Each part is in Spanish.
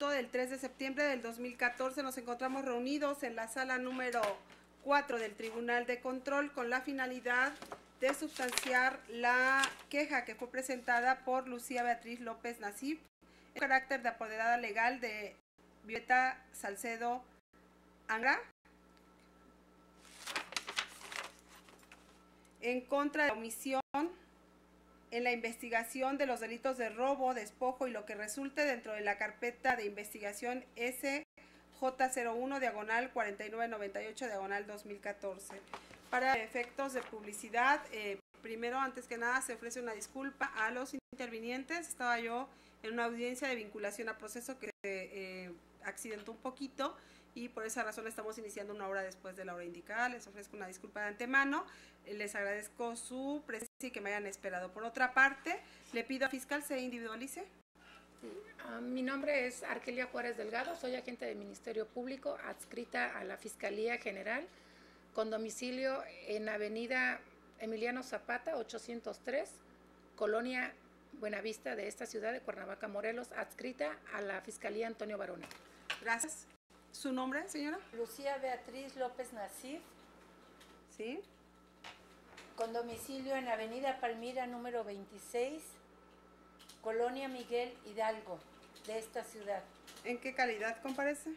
del 3 de septiembre del 2014 nos encontramos reunidos en la sala número 4 del Tribunal de Control con la finalidad de sustanciar la queja que fue presentada por Lucía Beatriz López Nasif en carácter de apoderada legal de Violeta Salcedo Angara en contra de la omisión en la investigación de los delitos de robo, despojo y lo que resulte dentro de la carpeta de investigación SJ01-4998-2014. Para efectos de publicidad, primero, antes que nada, se ofrece una disculpa a los intervinientes. Estaba yo en una audiencia de vinculación a proceso que se accidentó un poquito y por esa razón estamos iniciando una hora después de la hora indicada. Les ofrezco una disculpa de antemano. Les agradezco su presencia y que me hayan esperado. Por otra parte, le pido al fiscal se individualice. Mi nombre es Arkelia Juárez Delgado, soy agente del Ministerio Público adscrita a la Fiscalía General con domicilio en Avenida Emiliano Zapata 803, Colonia Buenavista de esta ciudad de Cuernavaca, Morelos, adscrita a la Fiscalía Antonio Barona. Gracias. ¿Su nombre, señora? Lucía Beatriz López Nasif. Sí. Con domicilio en Avenida Palmira número 26, Colonia Miguel Hidalgo, de esta ciudad. ¿En qué calidad comparece?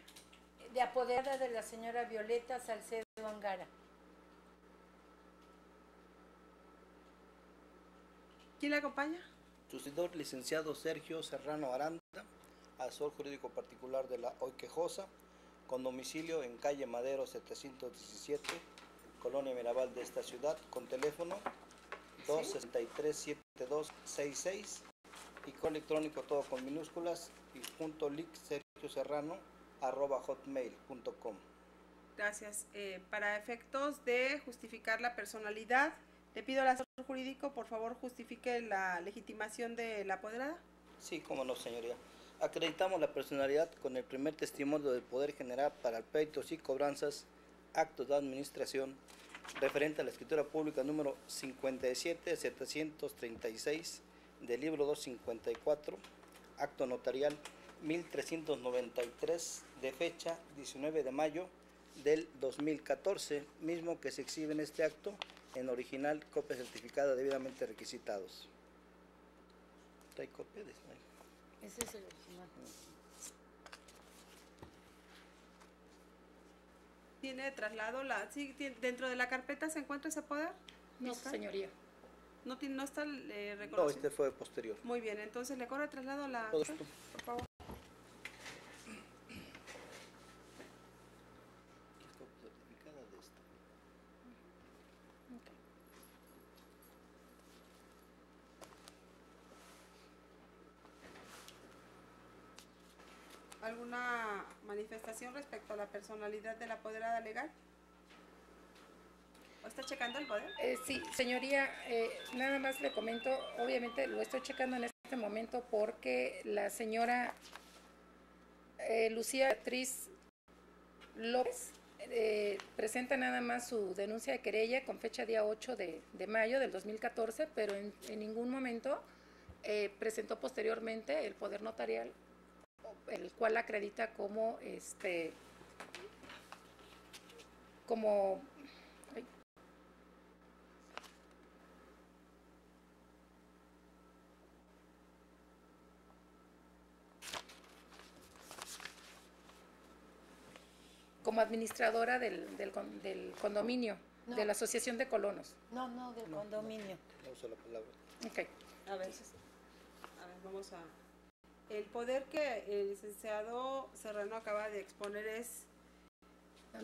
De apoderada de la señora Violeta Salcedo Angara. ¿Quién le acompaña? Sucedor licenciado Sergio Serrano Aranda, asesor jurídico particular de la hoy quejosa, con domicilio en calle Madero 717, Colonia Mirabal de esta ciudad, con teléfono 263-7266 y correo electrónico todo con minúsculas y .lic@hotmail.com. Gracias. Para efectos de justificar la personalidad, le pido al asesor jurídico, por favor, justifique la legitimación de la apoderada. Sí, cómo no, señoría. Acreditamos la personalidad con el primer testimonio del Poder General para pleitos y cobranzas, actos de administración, referente a la escritura pública número 57736 del libro 254, acto notarial 1393 de fecha 19 de mayo del 2014, mismo que se exhibe en este acto en original, copia certificada debidamente requisitados. ¿Trae copia de esto? Ese es el original. ¿Tiene traslado? ¿Dentro de la carpeta se encuentra ese poder? No, señoría. ¿No está reconocido? No, este fue posterior. Muy bien, entonces le corre el traslado a la... Todo esto. Por favor. Copia certificada de esta. ¿Alguna manifestación respecto a la personalidad de la apoderada legal? ¿O está checando el poder? Sí, señoría, nada más le comento, obviamente lo estoy checando en este momento porque la señora Lucía Beatriz López presenta nada más su denuncia de querella con fecha día 8 de mayo del 2014, pero en ningún momento presentó posteriormente el poder notarial, el cual acredita como como administradora del condominio, No. de la Asociación de Colonos. No, del condominio. No uso la palabra. Okay. A ver, vamos a... El poder que el licenciado Serrano acaba de exponer es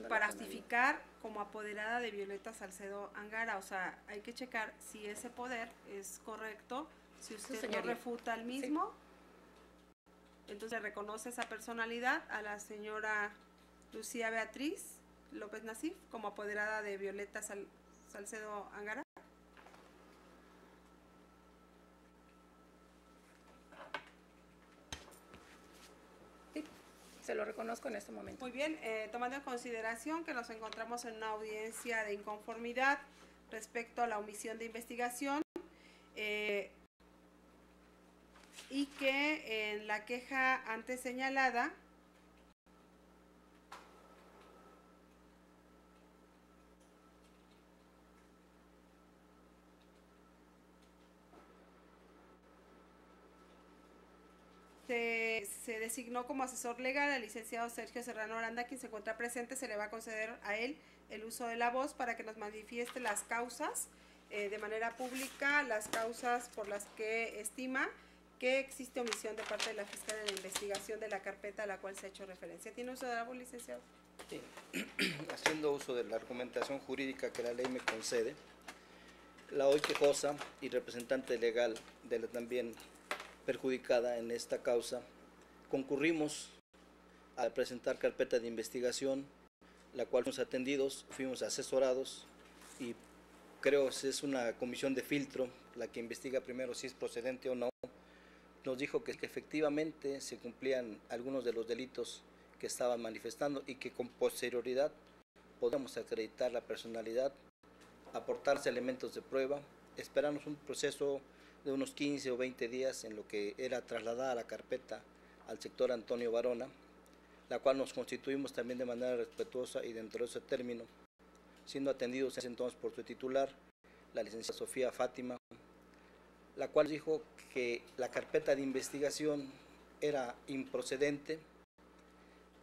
para justificar como apoderada de Violeta Salcedo Angara. O sea, hay que checar si ese poder es correcto, si usted no refuta el mismo. Sí. Entonces reconoce esa personalidad a la señora Lucía Beatriz López Nasif como apoderada de Violeta Salcedo Angara. Sí, se lo reconozco en este momento. Muy bien, tomando en consideración que nos encontramos en una audiencia de inconformidad respecto a la omisión de investigación y que en la queja antes señalada se designó como asesor legal al licenciado Sergio Serrano Aranda, quien se encuentra presente. Se le va a conceder a él el uso de la voz para que nos manifieste las causas de manera pública, las causas por las que estima que existe omisión de parte de la fiscal en la investigación de la carpeta a la cual se ha hecho referencia. ¿Tiene uso de la voz, licenciado? Sí. Haciendo uso de la argumentación jurídica que la ley me concede, la hoy quejosa y representante legal de la también perjudicada en esta causa, concurrimos a presentar carpeta de investigación, la cual fuimos atendidos, fuimos asesorados y creo que es una comisión de filtro la que investiga primero si es procedente o no. Nos dijo que efectivamente se cumplían algunos de los delitos que estaban manifestando y que con posterioridad podíamos acreditar la personalidad, aportarse elementos de prueba, esperarnos un proceso de unos 15 o 20 días en lo que era trasladada la carpeta al sector Antonio Varona, la cual nos constituimos también de manera respetuosa y dentro de ese término, siendo atendidos en ese entonces por su titular, la licenciada Sofía Fátima, la cual dijo que la carpeta de investigación era improcedente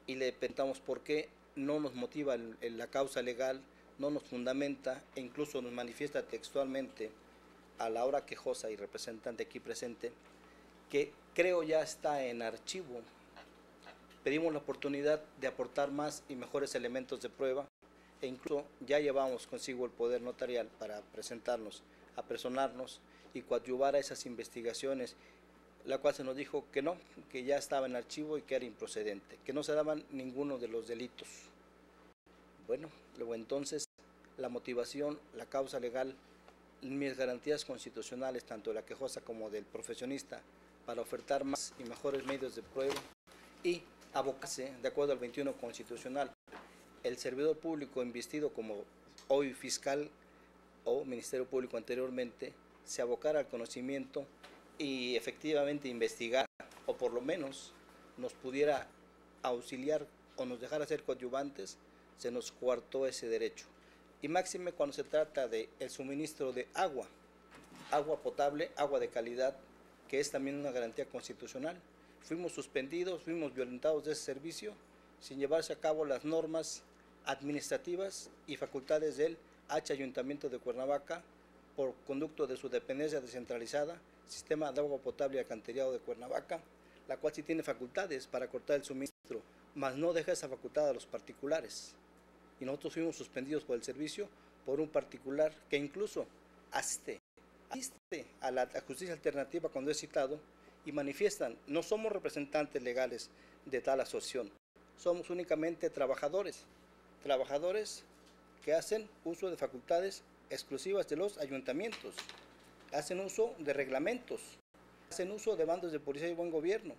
y le preguntamos por qué. No nos motiva la causa legal, no nos fundamenta e incluso nos manifiesta textualmente a la hora quejosa y representante aquí presente que creo ya está en archivo. Pedimos la oportunidad de aportar más y mejores elementos de prueba e incluso ya llevamos consigo el poder notarial para presentarnos, apersonarnos y coadyuvar a esas investigaciones, la cual se nos dijo que no, que ya estaba en archivo y que era improcedente, que no se daban ninguno de los delitos. Bueno, luego entonces la motivación, la causa legal, mis garantías constitucionales, tanto de la quejosa como del profesionista, para ofertar más y mejores medios de prueba y abocarse, de acuerdo al 21 constitucional, el servidor público investido como hoy fiscal o Ministerio Público anteriormente, se abocara al conocimiento y efectivamente investigar, o por lo menos nos pudiera auxiliar o nos dejara ser coadyuvantes, se nos coartó ese derecho. Y máxime cuando se trata de el suministro de agua potable, agua de calidad, que es también una garantía constitucional. Fuimos suspendidos, fuimos violentados de ese servicio sin llevarse a cabo las normas administrativas y facultades del Ayuntamiento de Cuernavaca por conducto de su dependencia descentralizada, Sistema de Agua Potable y Alcantarillado de Cuernavaca, la cual sí tiene facultades para cortar el suministro, mas no deja esa facultad a los particulares. Y nosotros fuimos suspendidos por el servicio por un particular que incluso asiste a la justicia alternativa cuando es citado y manifiestan, no somos representantes legales de tal asociación, somos únicamente trabajadores que hacen uso de facultades exclusivas de los ayuntamientos, hacen uso de reglamentos, hacen uso de bandos de policía y buen gobierno,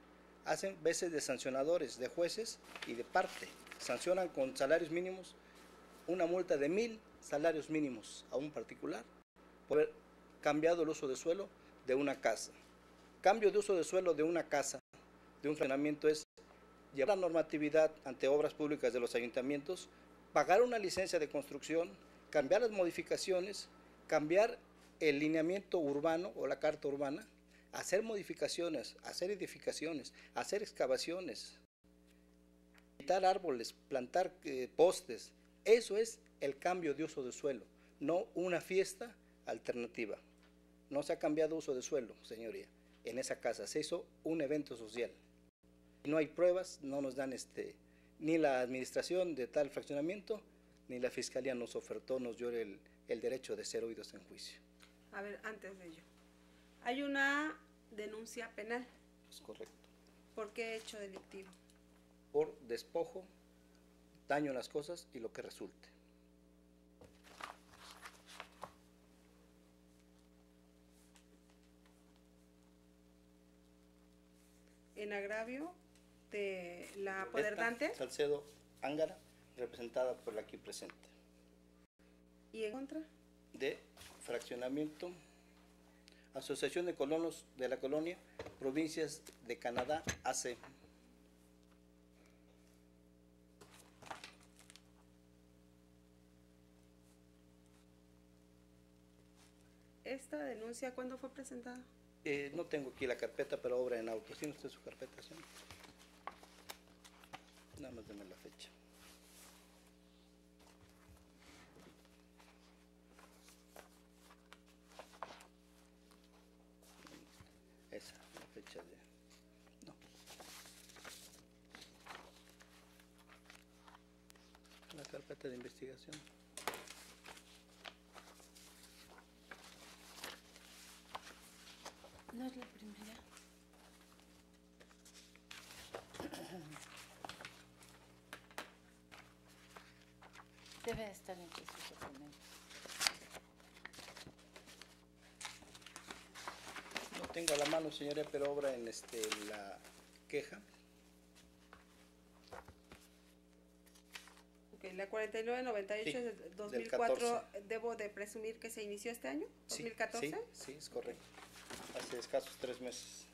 hacen veces de sancionadores, de jueces y de parte, sancionan con salarios mínimos una multa de 1,000 salarios mínimos a un particular por haber cambiado el uso de suelo de una casa. Cambio de uso de suelo de una casa, de un fraccionamiento, es llevar la normatividad ante obras públicas de los ayuntamientos, pagar una licencia de construcción, cambiar las modificaciones, cambiar el lineamiento urbano o la carta urbana, hacer modificaciones, hacer edificaciones, hacer excavaciones, quitar árboles, plantar postes. Eso es el cambio de uso de suelo, no una fiesta alternativa. No se ha cambiado uso de suelo, señoría. En esa casa se hizo un evento social. No hay pruebas, no nos dan ni la administración de tal fraccionamiento, ni la fiscalía nos ofertó, nos dio el derecho de ser oídos en juicio. A ver, antes de ello, hay una denuncia penal. Es correcto. ¿Por qué hecho delictivo? Por despojo, daño a las cosas y lo que resulte. En agravio de la apoderante. Salcedo Ángara, representada por la aquí presente. ¿Y en contra? De fraccionamiento Asociación de Colonos de la Colonia, Provincias de Canadá, AC. ¿Esta denuncia cuándo fue presentada? No tengo aquí la carpeta, pero obra en autos. ¿Tiene usted su carpeta, señor? Nada más deme la fecha. Esa, la fecha de... No. La carpeta de investigación. No es la primera. Debe de estar entre sus documentos. No tengo a la mano, señora, pero obra en la queja. Ok, la 4998 Sí, es del del 2004, 14. ¿debo de presumir que se inició este año? Sí, ¿2014? Sí, sí, es correcto. Hace escasos 3 meses.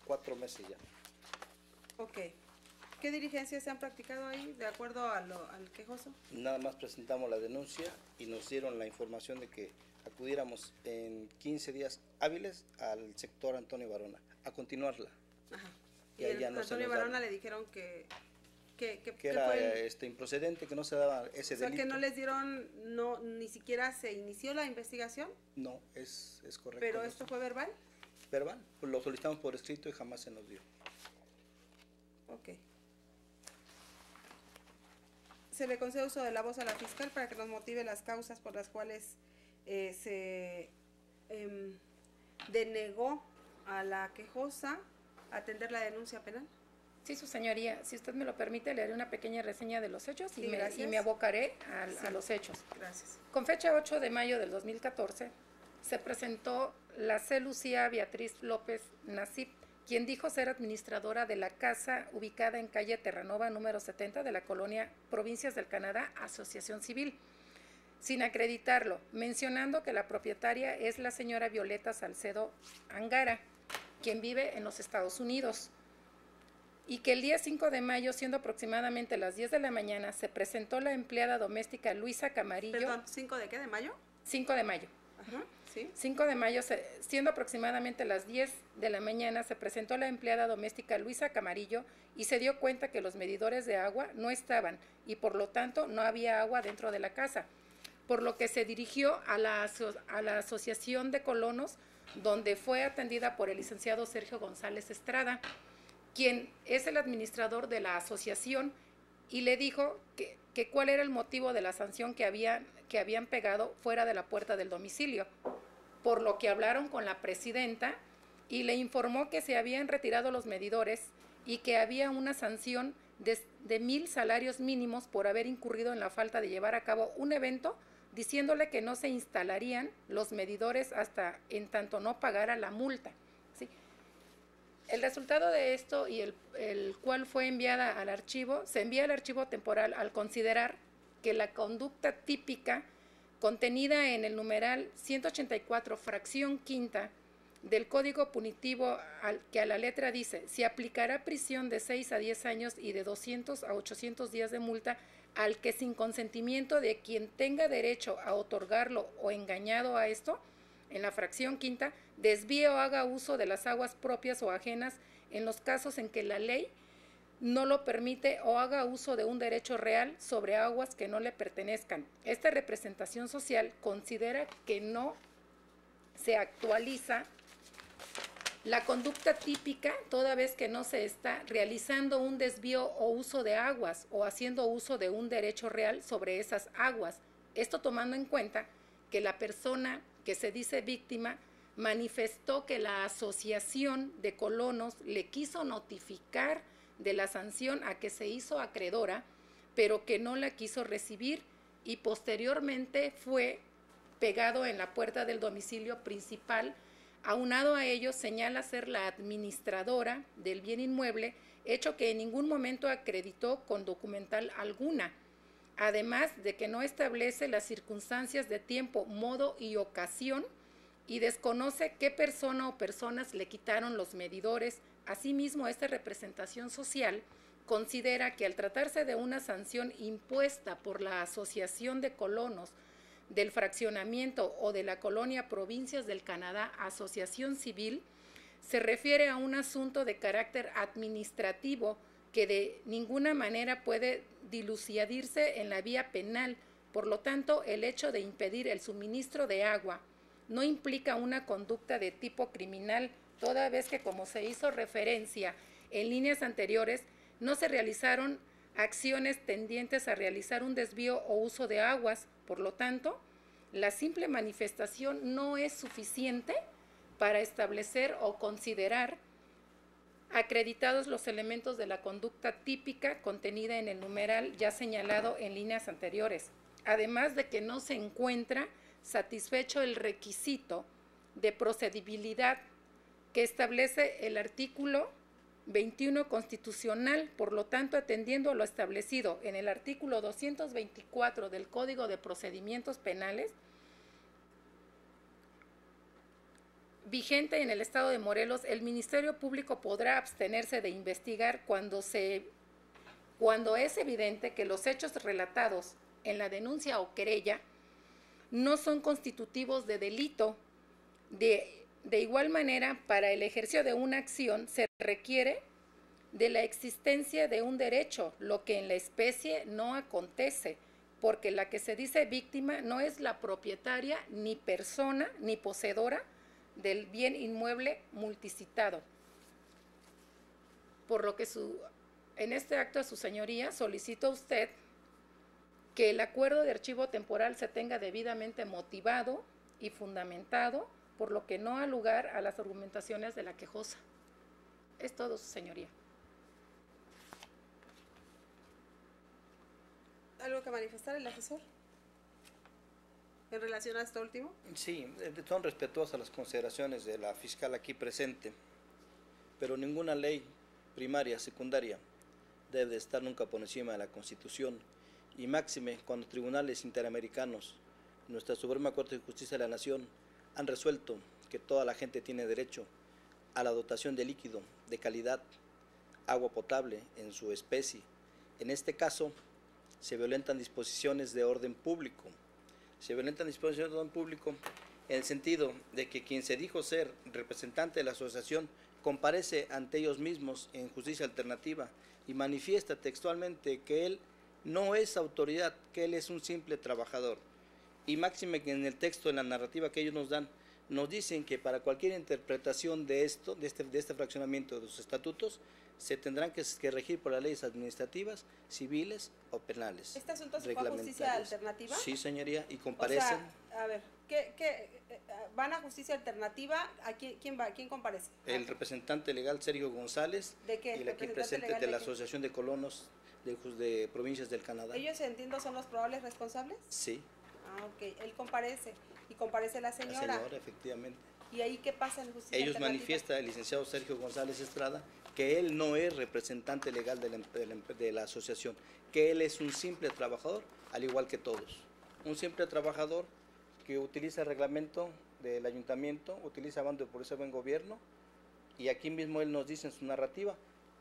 4 meses ya. Ok. ¿Qué diligencias se han practicado ahí de acuerdo al quejoso? Nada más presentamos la denuncia y nos dieron la información de que acudiéramos en 15 días hábiles al sector Antonio Varona a continuarla. Ajá. Y Y ahí el ya no se Antonio nos Varona daba. le dijeron que Que era improcedente, que no se daba ese o sea, delito. que no les dieron, no, ni siquiera se inició la investigación, No, es correcto. pero no esto sé. fue verbal. Verbal, pues lo solicitamos por escrito y jamás se nos dio. Ok. Se le concede uso de la voz a la fiscal para que nos motive las causas por las cuales se denegó a la quejosa atender la denuncia penal. Sí, su señoría, si usted me lo permite, le haré una pequeña reseña de los hechos Sí, y gracias. me abocaré Sí. a los hechos. Gracias. Con fecha 8 de mayo del 2014, se presentó la C. Lucía Beatriz López Nasip, quien dijo ser administradora de la casa ubicada en calle Terranova número 70 de la colonia Provincias del Canadá, Asociación Civil, sin acreditarlo, mencionando que la propietaria es la señora Violeta Salcedo Angara, quien vive en los Estados Unidos, y que el día 5 de mayo, siendo aproximadamente las 10 de la mañana, se presentó la empleada doméstica Luisa Camarillo. Perdón, ¿5 de qué? ¿De mayo? 5 de mayo. Ajá, sí. 5 de mayo, siendo aproximadamente las 10 de la mañana, se presentó la empleada doméstica Luisa Camarillo y se dio cuenta que los medidores de agua no estaban y por lo tanto no había agua dentro de la casa, por lo que se dirigió a la Asociación de Colonos, donde fue atendida por el licenciado Sergio González Estrada, quien es el administrador de la asociación, y le dijo que cuál era el motivo de la sanción que habían pegado fuera de la puerta del domicilio, por lo que hablaron con la presidenta y le informó que se habían retirado los medidores y que había una sanción de 1,000 salarios mínimos por haber incurrido en la falta de llevar a cabo un evento, diciéndole que no se instalarían los medidores hasta en tanto no pagara la multa. ¿Sí? El resultado de esto y el cual fue enviada al archivo, se envía al archivo temporal al considerar que la conducta típica contenida en el numeral 184, fracción quinta del Código Punitivo, que a la letra dice, se aplicará prisión de 6 a 10 años y de 200 a 800 días de multa al que sin consentimiento de quien tenga derecho a otorgarlo o engañado a esto, en la fracción quinta, desvíe o haga uso de las aguas propias o ajenas en los casos en que la ley no lo permite o haga uso de un derecho real sobre aguas que no le pertenezcan. Esta representación social considera que no se actualiza la conducta típica toda vez que no se está realizando un desvío o uso de aguas o haciendo uso de un derecho real sobre esas aguas. Esto tomando en cuenta que la persona que se dice víctima manifestó que la asociación de colonos le quiso notificar de la sanción a que se hizo acreedora, pero que no la quiso recibir y posteriormente fue pegado en la puerta del domicilio principal. Aunado a ello, señala ser la administradora del bien inmueble, hecho que en ningún momento acreditó con documental alguna, además de que no establece las circunstancias de tiempo, modo y ocasión y desconoce qué persona o personas le quitaron los medidores. Asimismo, esta representación social considera que al tratarse de una sanción impuesta por la Asociación de Colonos del Fraccionamiento o de la Colonia Provincias del Canadá, Asociación Civil, se refiere a un asunto de carácter administrativo que de ninguna manera puede dilucidarse en la vía penal. Por lo tanto, el hecho de impedir el suministro de agua no implica una conducta de tipo criminal, toda vez que, como se hizo referencia en líneas anteriores, no se realizaron acciones tendientes a realizar un desvío o uso de aguas. Por lo tanto, la simple manifestación no es suficiente para establecer o considerar acreditados los elementos de la conducta típica contenida en el numeral ya señalado en líneas anteriores, además de que no se encuentra satisfecho el requisito de procedibilidad que establece el artículo 21 constitucional. Por lo tanto, atendiendo a lo establecido en el artículo 224 del Código de Procedimientos Penales, vigente en el Estado de Morelos, el Ministerio Público podrá abstenerse de investigar cuando es evidente que los hechos relatados en la denuncia o querella no son constitutivos de delito. De igual manera, para el ejercicio de una acción se requiere de la existencia de un derecho, lo que en la especie no acontece, porque la que se dice víctima no es la propietaria, ni persona, ni poseedora del bien inmueble multicitado. Por lo que en este acto a su señoría solicito a usted que el acuerdo de archivo temporal se tenga debidamente motivado y fundamentado, por lo que no ha lugar a las argumentaciones de la quejosa. Es todo, su señoría. ¿Algo que manifestar el asesor en relación a esto último? Sí, son respetuosas las consideraciones de la fiscal aquí presente, pero ninguna ley primaria, secundaria, debe de estar nunca por encima de la Constitución, y máxime cuando tribunales interamericanos, nuestra Suprema Corte de Justicia de la Nación, han resuelto que toda la gente tiene derecho a la dotación de líquido de calidad, agua potable en su especie. En este caso, se violentan disposiciones de orden público. Se violentan disposiciones de orden público en el sentido de que quien se dijo ser representante de la asociación comparece ante ellos mismos en justicia alternativa y manifiesta textualmente que él no es autoridad, que él es un simple trabajador. Y máxime que en el texto, en la narrativa que ellos nos dan, nos dicen que para cualquier interpretación de esto, de este fraccionamiento de los estatutos, se tendrán que regir por las leyes administrativas, civiles o penales. ¿Este asunto se fue a justicia alternativa? Sí, señoría, y comparecen. O sea, a ver, ¿van a justicia alternativa? ¿A quién comparece? El representante legal Sergio González. ¿De qué? Y el aquí presente de la Asociación de Colonos de Provincias del Canadá. ¿Ellos, entiendo, son los probables responsables? Sí. Ah, ok. Él comparece. Y comparece la señora. La señora, efectivamente. ¿Y ahí qué pasa en justicia Ellos alternativa? manifiesta el licenciado Sergio González Estrada que él no es representante legal de la asociación, que él es un simple trabajador, al igual que todos. Un simple trabajador que utiliza el reglamento del ayuntamiento, utiliza bando de policía buen gobierno, y aquí mismo él nos dice en su narrativa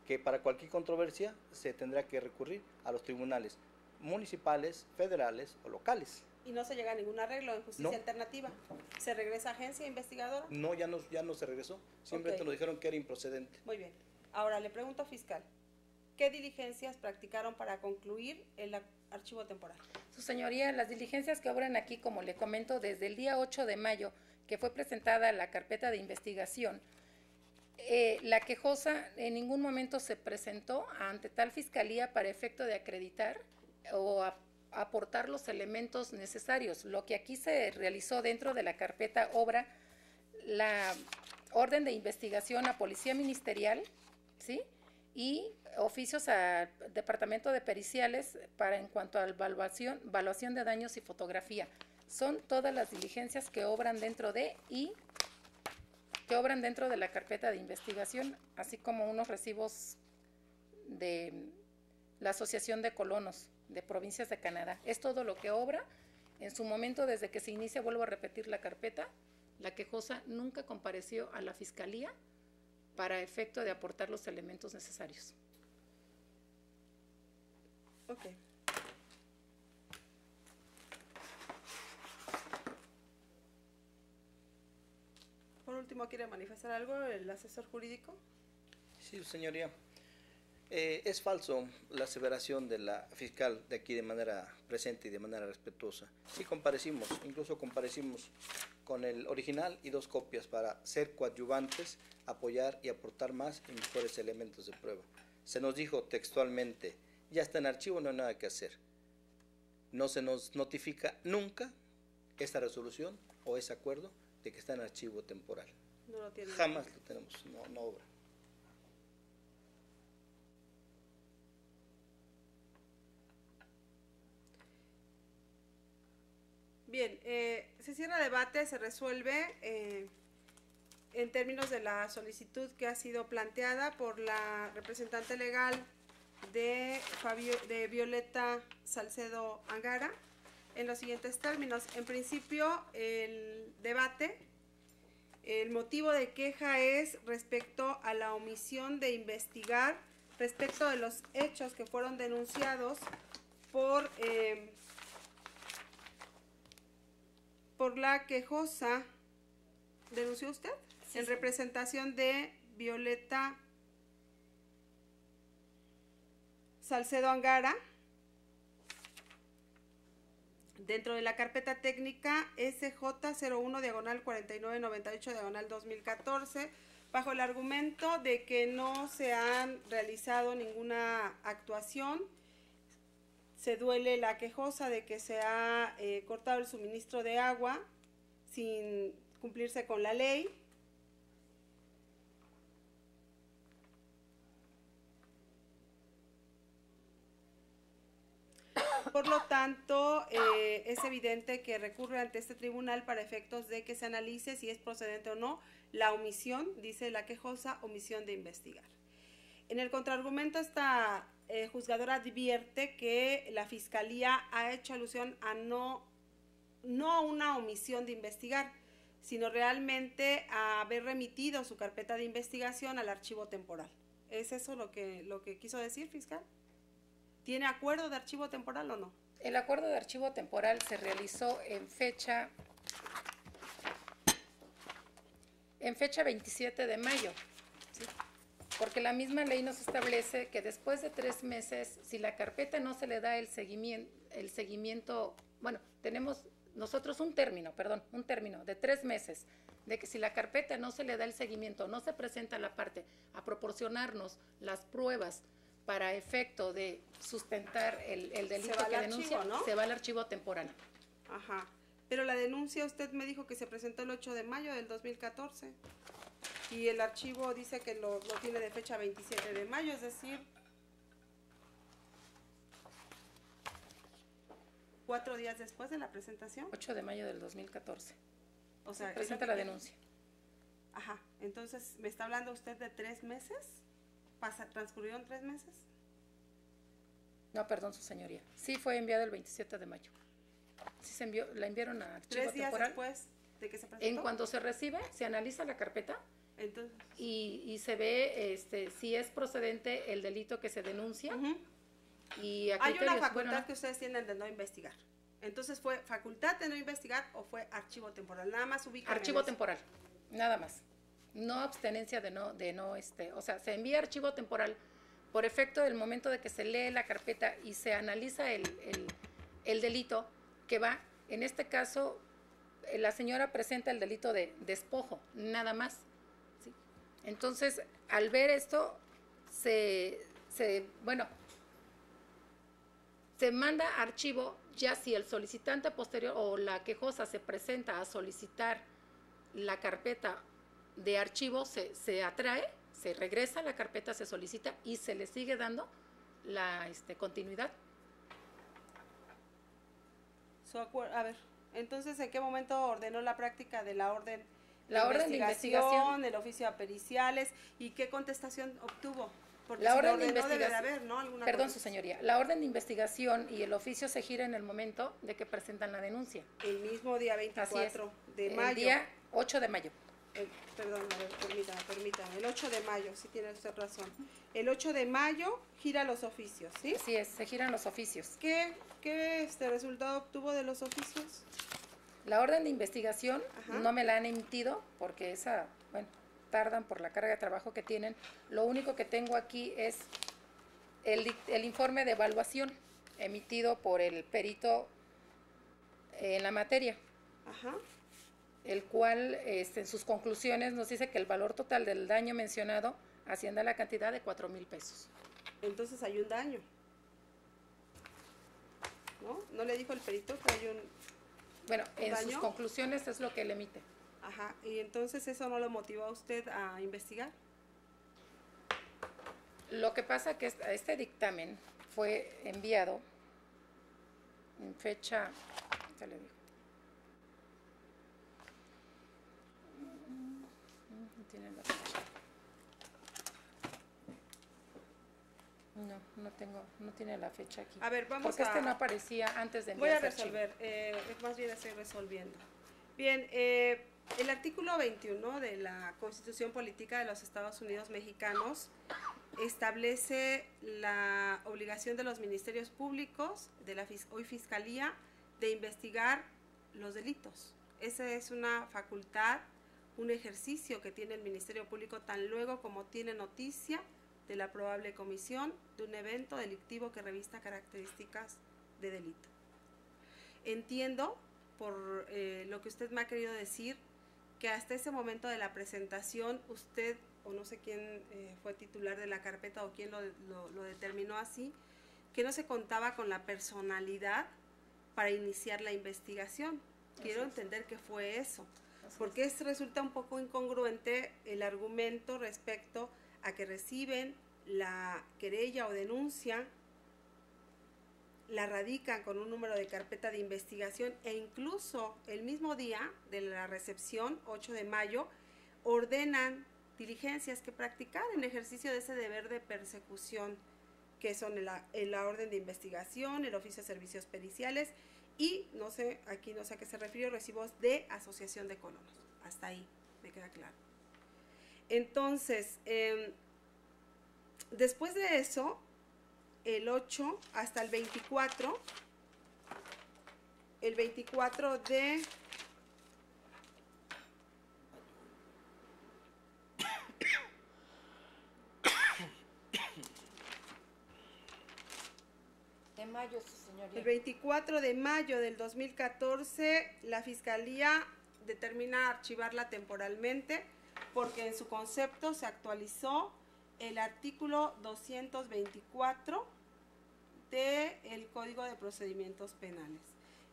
que para cualquier controversia se tendrá que recurrir a los tribunales municipales, federales o locales. ¿Y no se llega a ningún arreglo en justicia alternativa? ¿Se regresa a agencia investigadora? No, ya no se regresó. Simplemente nos dijeron que era improcedente. Muy bien. Ahora le pregunto, fiscal, ¿qué diligencias practicaron para concluir el archivo temporal? Su señoría, las diligencias que obran aquí, como le comento, desde el día 8 de mayo, que fue presentada la carpeta de investigación, la quejosa en ningún momento se presentó ante tal fiscalía para efecto de acreditar o aportar los elementos necesarios. Lo que aquí se realizó dentro de la carpeta obra la orden de investigación a Policía Ministerial, ¿sí?, y oficios al Departamento de Periciales en cuanto a evaluación de daños y fotografía. Son todas las diligencias que obran dentro de la carpeta de investigación, así como unos recibos de la Asociación de Colonos de Provincias de Canadá. Es todo lo que obra. En su momento, desde que se inicia, vuelvo a repetir, la carpeta, La quejosa nunca compareció a la fiscalía para efecto de aportar los elementos necesarios. Ok. Por último, ¿quiere manifestar algo el asesor jurídico? Sí, señoría. Es falso la aseveración de la fiscal de aquí de manera presente y de manera respetuosa. Sí comparecimos, incluso comparecimos con el original y 2 copias para ser coadyuvantes, apoyar y aportar más y mejores elementos de prueba. Se nos dijo textualmente, ya está en archivo, no hay nada que hacer. No se nos notifica nunca esta resolución o ese acuerdo de que está en archivo temporal. No lo tiene. Jamás lo tenemos, no obra. Bien, se cierra el debate, se resuelve en términos de la solicitud que ha sido planteada por la representante legal de Violeta Salcedo Angara en los siguientes términos. En principio, el debate, el motivo de queja es respecto a la omisión de investigar respecto de los hechos que fueron denunciados por la quejosa. ¿Denunció usted? Sí, en sí. representación de Violeta Salcedo Angara, dentro de la carpeta técnica SJ01-4998-2014, bajo el argumento de que no se han realizado ninguna actuación. Se duele la quejosa de que se ha cortado el suministro de agua sin cumplirse con la ley. Por lo tanto, es evidente que recurre ante este tribunal para efectos de que se analice si es procedente o no la omisión, dice la quejosa, omisión de investigar. En el contraargumento, esta juzgadora advierte que la Fiscalía ha hecho alusión a no a una omisión de investigar, sino realmente a haber remitido su carpeta de investigación al archivo temporal. ¿Es eso lo que quiso decir, fiscal? ¿Tiene acuerdo de archivo temporal o no? El acuerdo de archivo temporal se realizó en fecha 27 de mayo, ¿sí? Porque la misma ley nos establece que después de 3 meses, si la carpeta no se le da el seguimiento, bueno, tenemos nosotros un término de 3 meses, de que si la carpeta no se le da el seguimiento, no se presenta la parte a proporcionarnos las pruebas para efecto de sustentar el delito que denuncia, ¿no? Se va al archivo temporal. Ajá. Pero la denuncia, usted me dijo que se presentó el 8 de mayo del 2014 y el archivo dice que lo tiene de fecha 27 de mayo, es decir, 4 días después de la presentación. 8 de mayo del 2014. O sea, presenta la denuncia. Ajá. Entonces, ¿me está hablando usted de 3 meses? ¿Transcurrieron 3 meses? No, perdón, su señoría. Sí fue enviado el 27 de mayo. Sí se envió, la enviaron a archivo 3 días temporal. después de que se presentó. En cuanto se recibe, se analiza la carpeta. Entonces, y se ve si es procedente el delito que se denuncia. Y a hay una criterios, facultad que ustedes tienen de no investigar. Entonces, ¿fue facultad de no investigar o fue archivo temporal? Nada más ubica. Archivo temporal, nada más. No abstenencia o sea, se envía archivo temporal por efecto del momento de que se lee la carpeta y se analiza el delito que va. En este caso, la señora presenta el delito de despojo, nada más. ¿Sí? Entonces, al ver esto, se manda archivo, ya si el solicitante posterior o la quejosa se presenta a solicitar la carpeta de archivo, se atrae, se regresa, la carpeta se solicita y se le sigue dando la continuidad. A ver, entonces, ¿en qué momento ordenó la práctica de la orden? La orden de investigación, el oficio a periciales, ¿y qué contestación obtuvo? Porque la si orden lo de ordenó, debe de investigación, haber, ¿no? Alguna perdón, su contestación. señoría, la orden de investigación y el oficio se gira en el momento de que presentan la denuncia. El mismo día 24 de mayo. El día 8 de mayo. Perdón, a ver, permítame. El 8 de mayo, si tiene usted razón. El 8 de mayo gira los oficios, ¿sí? Así es, se giran los oficios. ¿Qué resultado obtuvo de los oficios? La orden de investigación Ajá. no me la han emitido porque esa, bueno, tardan por la carga de trabajo que tienen. Lo único que tengo aquí es el informe de evaluación emitido por el perito en la materia, Ajá. el cual en sus conclusiones nos dice que el valor total del daño mencionado asciende a la cantidad de 4,000 pesos. Entonces hay un daño. ¿No? ¿No le dijo el perito que hay un Bueno, en daño? sus conclusiones es lo que él emite. Ajá, y entonces eso no lo motivó a usted a investigar? Lo que pasa que este dictamen fue enviado en fecha, ya le digo. No tiene la fecha. No tiene la fecha aquí. A ver, vamos porque no aparecía antes de Voy a enviarse resolver, más bien estoy resolviendo. Bien, el artículo 21 de la Constitución Política de los Estados Unidos Mexicanos establece la obligación de los ministerios públicos, de la hoy Fiscalía, de investigar los delitos. Esa es una facultad, un ejercicio que tiene el Ministerio Público tan luego como tiene noticia de la probable comisión de un evento delictivo que revista características de delito. Entiendo, por lo que usted me ha querido decir, que hasta ese momento de la presentación usted, o no sé quién fue titular de la carpeta o quién lo determinó así, que no se contaba con la personalidad para iniciar la investigación. Quiero entender que fue eso, porque resulta un poco incongruente el argumento respecto a que reciben la querella o denuncia, la radican con un número de carpeta de investigación e incluso el mismo día de la recepción, 8 de mayo, ordenan diligencias que practicar en ejercicio de ese deber de persecución, que son la orden de investigación, el oficio de servicios periciales y, no sé, aquí no sé a qué se refiere, recibos de asociación de colonos. Hasta ahí me queda claro. Entonces, después de eso, el 8 hasta el 24 de mayo, sí, señoría. El 24 de mayo del 2014, la Fiscalía determina archivarla temporalmente porque en su concepto se actualizó el artículo 224 del Código de Procedimientos Penales,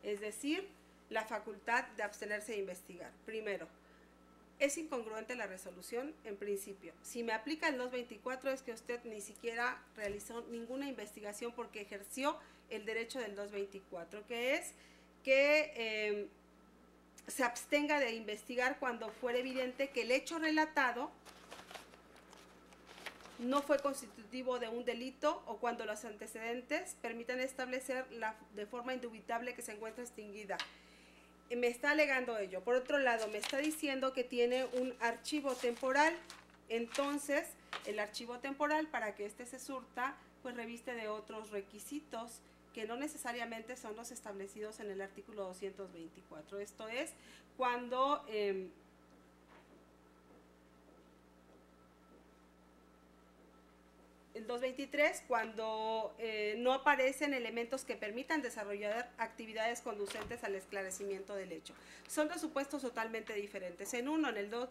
es decir, la facultad de abstenerse de investigar. Primero, es incongruente la resolución en principio. Si me aplica el 224 es que usted ni siquiera realizó ninguna investigación porque ejerció el derecho del 224, que es que se abstenga de investigar cuando fuera evidente que el hecho relatado no fue constitutivo de un delito o cuando los antecedentes permitan establecer de forma indubitable que se encuentra extinguida. Me está alegando ello. Por otro lado, me está diciendo que tiene un archivo temporal. Entonces, el archivo temporal, para que éste se surta, pues reviste de otros requisitos que no necesariamente son los establecidos en el artículo 224. Esto es, cuando el 223, cuando no aparecen elementos que permitan desarrollar actividades conducentes al esclarecimiento del hecho. Son dos supuestos totalmente diferentes. En uno, en el 2,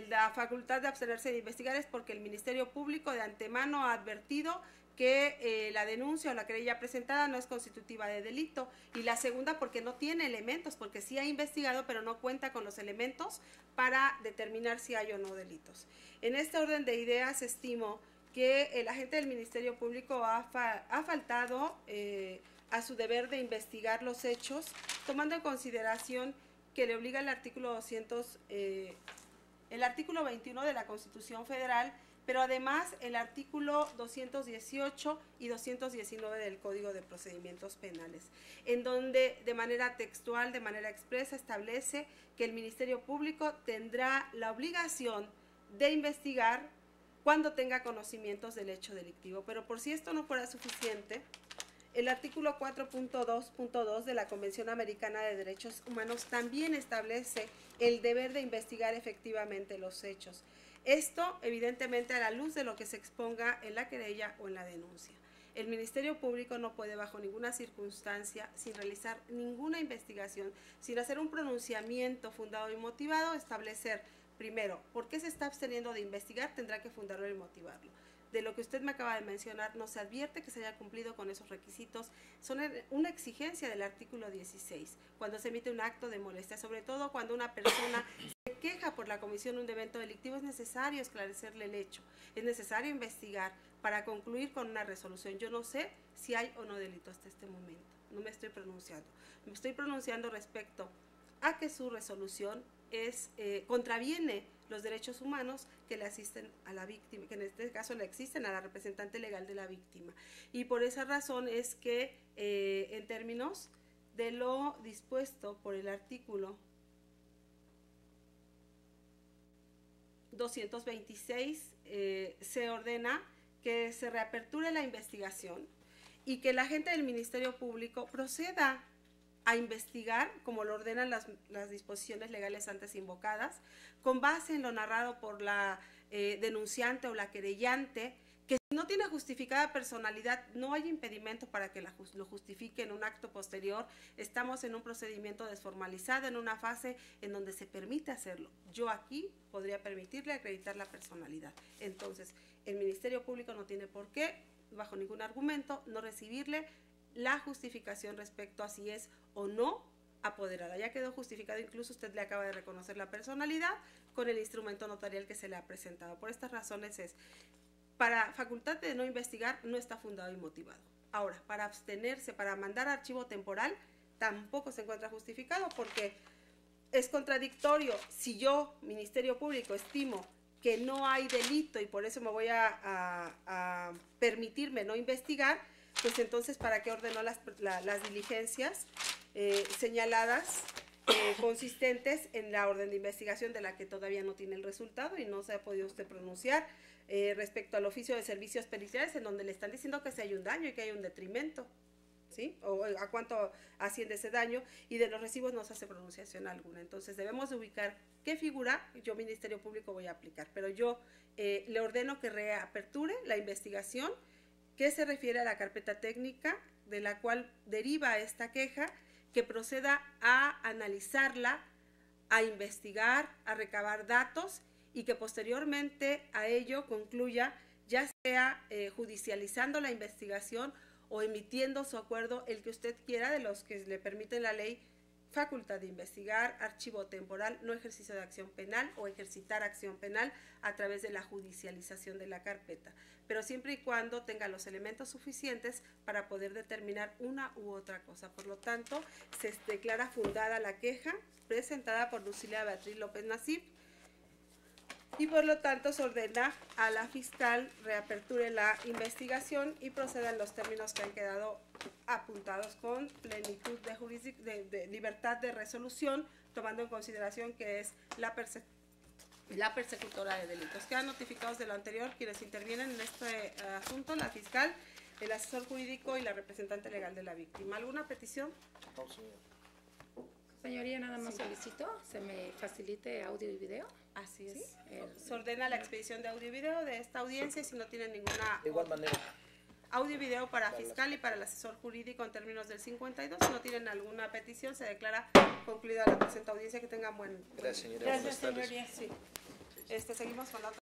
la facultad de abstenerse de investigar es porque el Ministerio Público de antemano ha advertido que la denuncia o la querella presentada no es constitutiva de delito, y la segunda porque no tiene elementos, porque sí ha investigado pero no cuenta con los elementos para determinar si hay o no delitos. En este orden de ideas estimo que el agente del Ministerio Público ha faltado a su deber de investigar los hechos, tomando en consideración que le obliga el artículo 21 de la Constitución Federal, pero además el artículo 218 y 219 del Código de Procedimientos Penales, en donde de manera textual, de manera expresa, establece que el Ministerio Público tendrá la obligación de investigar cuando tenga conocimientos del hecho delictivo. Pero por si esto no fuera suficiente, el artículo 4.2.2 de la Convención Americana de Derechos Humanos también establece el deber de investigar efectivamente los hechos. Esto, evidentemente, a la luz de lo que se exponga en la querella o en la denuncia. El Ministerio Público no puede, bajo ninguna circunstancia, sin realizar ninguna investigación, sin hacer un pronunciamiento fundado y motivado, establecer, primero, por qué se está absteniendo de investigar, tendrá que fundarlo y motivarlo. De lo que usted me acaba de mencionar, no se advierte que se haya cumplido con esos requisitos. Son una exigencia del artículo 16, cuando se emite un acto de molestia, sobre todo cuando una persona se queja por la comisión de un evento delictivo, es necesario esclarecerle el hecho, es necesario investigar para concluir con una resolución. Yo no sé si hay o no delito hasta este momento, no me estoy pronunciando. Me estoy pronunciando respecto a que su resolución contraviene los derechos humanos que le asisten a la víctima, que en este caso le existen a la representante legal de la víctima. Y por esa razón es que en términos de lo dispuesto por el artículo 226, se ordena que se reaperture la investigación y que la agente del Ministerio Público proceda a investigar, como lo ordenan las disposiciones legales antes invocadas, con base en lo narrado por la denunciante o la querellante, que si no tiene justificada personalidad, no hay impedimento para que lo justifique en un acto posterior. Estamos en un procedimiento desformalizado, en una fase en donde se permite hacerlo. Yo aquí podría permitirle acreditar la personalidad. Entonces, el Ministerio Público no tiene por qué, bajo ningún argumento, no recibirle la justificación respecto a si es o no apoderada. Ya quedó justificado, incluso usted le acaba de reconocer la personalidad con el instrumento notarial que se le ha presentado. Por estas razones para facultad de no investigar, no está fundado y motivado. Ahora, para abstenerse, para mandar archivo temporal, tampoco se encuentra justificado, porque es contradictorio. Si yo, Ministerio Público, estimo que no hay delito y por eso me voy a permitirme no investigar, pues entonces, ¿para qué ordenó las diligencias señaladas consistentes en la orden de investigación de la que todavía no tiene el resultado y no se ha podido usted pronunciar respecto al oficio de servicios periciales, en donde le están diciendo que si hay un daño y que hay un detrimento, ¿sí? O a cuánto asciende ese daño, y de los recibos no se hace pronunciación alguna. Entonces debemos de ubicar qué figura yo, Ministerio Público, voy a aplicar, pero yo le ordeno que reaperture la investigación que se refiere a la carpeta técnica de la cual deriva esta queja, que proceda a analizarla, a investigar, a recabar datos y que posteriormente a ello concluya, ya sea judicializando la investigación o emitiendo su acuerdo, el que usted quiera, de los que le permite la ley facultad de investigar, archivo temporal, no ejercicio de acción penal o ejercitar acción penal a través de la judicialización de la carpeta, pero siempre y cuando tenga los elementos suficientes para poder determinar una u otra cosa. Por lo tanto, se declara fundada la queja presentada por Lucilia Beatriz López Nasif y por lo tanto se ordena a la fiscal reaperture la investigación y proceda en los términos que han quedado apuntados con plenitud de libertad de resolución, tomando en consideración que es la persecutora de delitos. Quedan notificados de lo anterior quienes intervienen en este asunto, la fiscal, el asesor jurídico y la representante legal de la víctima. ¿Alguna petición? No, señor. Señoría, nada más solicito se me facilite audio y video. Así es. ¿Sí? Se ordena la expedición de audio y video de esta audiencia y si no tienen ninguna... De igual manera. Audio y video para fiscal y para el asesor jurídico en términos del 52. Si no tienen alguna petición, se declara concluida la presente audiencia. Que tengan buen... Gracias, señoría. Gracias, Buenas tardes. señoría. Sí. Seguimos con la otra.